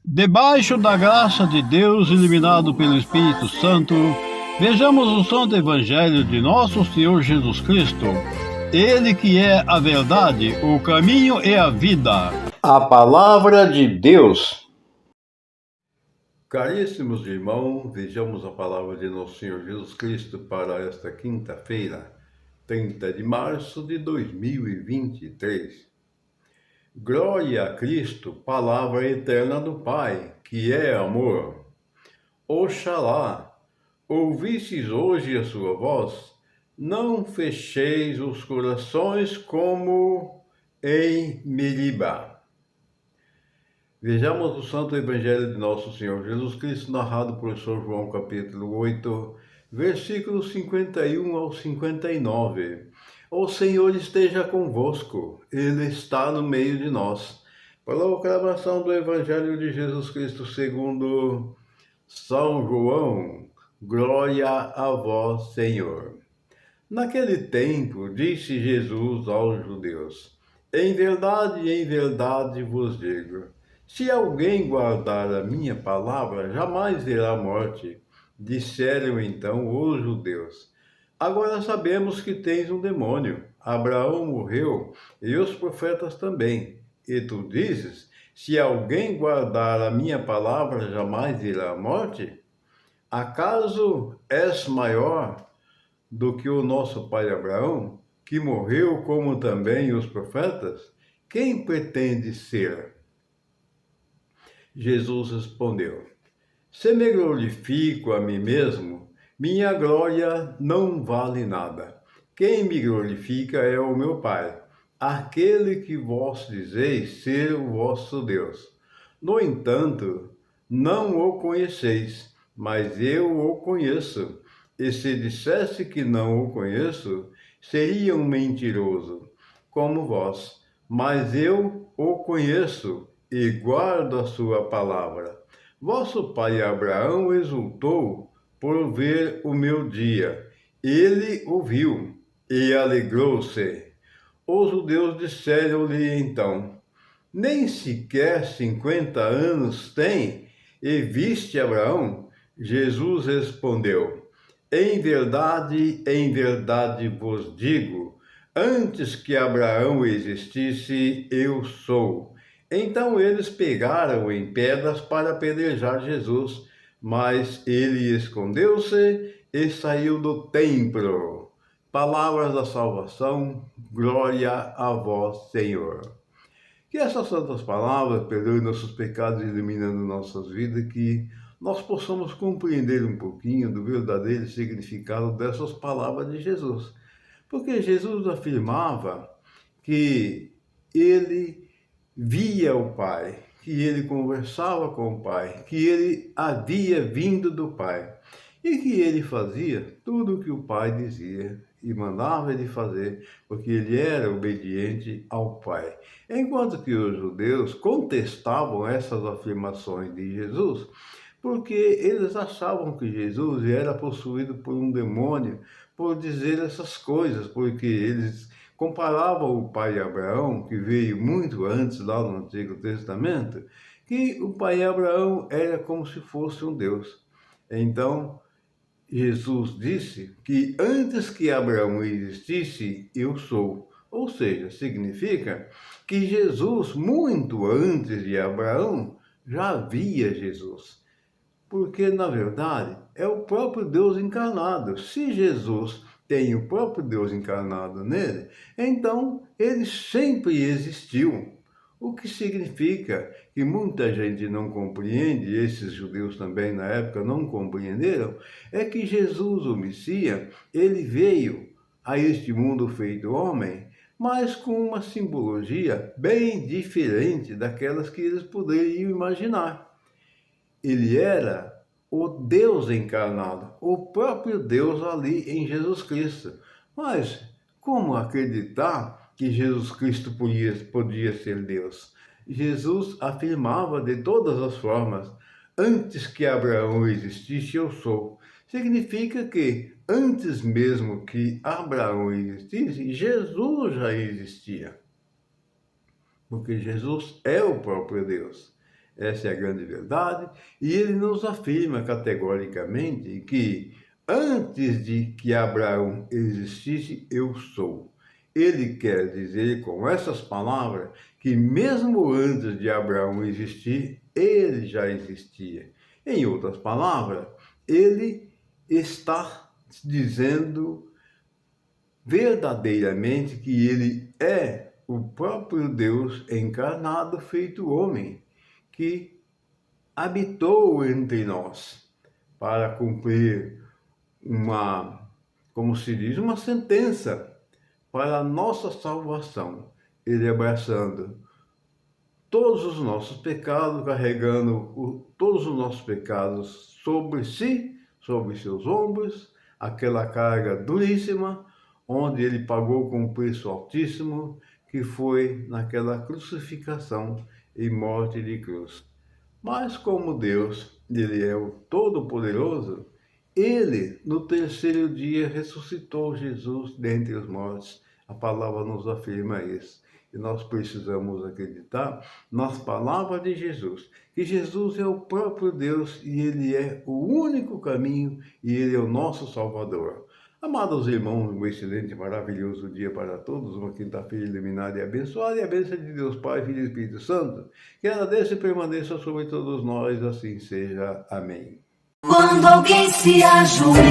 Debaixo da graça de Deus, iluminado pelo Espírito Santo, vejamos o Santo Evangelho de nosso Senhor Jesus Cristo. Ele que é a verdade, o caminho e a vida. A palavra de Deus. Caríssimos irmãos, vejamos a palavra de nosso Senhor Jesus Cristo para esta quinta-feira, 30 de março de 2023. Glória a Cristo, palavra eterna do Pai, que é amor. Oxalá, ouvistes hoje a sua voz, não fecheis os corações como em Meribá. Vejamos o Santo Evangelho de Nosso Senhor Jesus Cristo, narrado por São João, capítulo 8, versículos 51 ao 59. O Senhor esteja convosco, Ele está no meio de nós. Proclamação do Evangelho de Jesus Cristo segundo São João. Glória a vós, Senhor. Naquele tempo, disse Jesus aos judeus: em verdade vos digo, se alguém guardar a minha palavra, jamais verá morte. Disseram então os judeus: agora sabemos que tens um demônio. Abraão morreu e os profetas também. E tu dizes: se alguém guardar a minha palavra, jamais verá morte? Acaso és maior do que o nosso pai Abraão, que morreu como também os profetas? Quem pretende ser? Jesus respondeu: se me glorifico a mim mesmo, minha glória não vale nada. Quem me glorifica é o meu Pai, aquele que vós dizeis ser o vosso Deus. No entanto, não o conheceis, mas eu o conheço. E se dissesse que não o conheço, seria um mentiroso, como vós. Mas eu o conheço e guardo a sua palavra. Vosso pai Abraão exultou por ver o meu dia. Ele o viu e alegrou-se. Os judeus disseram-lhe então: nem sequer 50 anos tem e viste Abraão? Jesus respondeu: em verdade vos digo, antes que Abraão existisse, eu sou. Então eles pegaram em pedras para apedrejar Jesus, mas ele escondeu-se e saiu do templo. Palavras da salvação, glória a vós, Senhor. Que essas santas palavras perdoem nossos pecados, iluminando nossas vidas, que nós possamos compreender um pouquinho do verdadeiro significado dessas palavras de Jesus. Porque Jesus afirmava que ele via o Pai, que ele conversava com o Pai, que ele havia vindo do Pai e que ele fazia tudo o que o Pai dizia e mandava ele fazer, porque ele era obediente ao Pai. Enquanto que os judeus contestavam essas afirmações de Jesus, porque eles achavam que Jesus era possuído por um demônio por dizer essas coisas, porque eles comparavam o pai Abraão, que veio muito antes lá no Antigo Testamento, que o pai Abraão era como se fosse um Deus. Então, Jesus disse que antes que Abraão existisse, eu sou. Ou seja, significa que Jesus, muito antes de Abraão, já via Jesus. Porque, na verdade, é o próprio Deus encarnado. Se Jesus tem o próprio Deus encarnado nele, então ele sempre existiu. O que significa que muita gente não compreende, esses judeus também na época não compreenderam, é que Jesus, o Messias, ele veio a este mundo feito homem, mas com uma simbologia bem diferente daquelas que eles poderiam imaginar. Ele era o Deus encarnado, o próprio Deus ali em Jesus Cristo. Mas como acreditar que Jesus Cristo podia ser Deus? Jesus afirmava de todas as formas: antes que Abraão existisse, eu sou. Significa que antes mesmo que Abraão existisse, Jesus já existia. Porque Jesus é o próprio Deus. Essa é a grande verdade. E ele nos afirma categoricamente que antes de que Abraão existisse, eu sou. Ele quer dizer com essas palavras que mesmo antes de Abraão existir, ele já existia. Em outras palavras, ele está dizendo verdadeiramente que ele é o próprio Deus encarnado, feito homem, que habitou entre nós para cumprir como se diz, uma sentença para a nossa salvação. Ele abraçando todos os nossos pecados, carregando todos os nossos pecados sobre si, sobre seus ombros, aquela carga duríssima, onde ele pagou com um preço altíssimo, que foi naquela crucificação e morte de cruz. Mas como Deus, ele é o Todo-Poderoso, ele, no terceiro dia, ressuscitou Jesus dentre os mortos. A palavra nos afirma isso. E nós precisamos acreditar nas palavras de Jesus, que Jesus é o próprio Deus e ele é o único caminho e ele é o nosso Salvador. Amados irmãos, um excelente, maravilhoso dia para todos, uma quinta-feira iluminada e abençoada, e a bênção de Deus Pai, Filho e Espírito Santo, que ela desça e permaneça sobre todos nós, assim seja. Amém. Quando alguém se ajoelha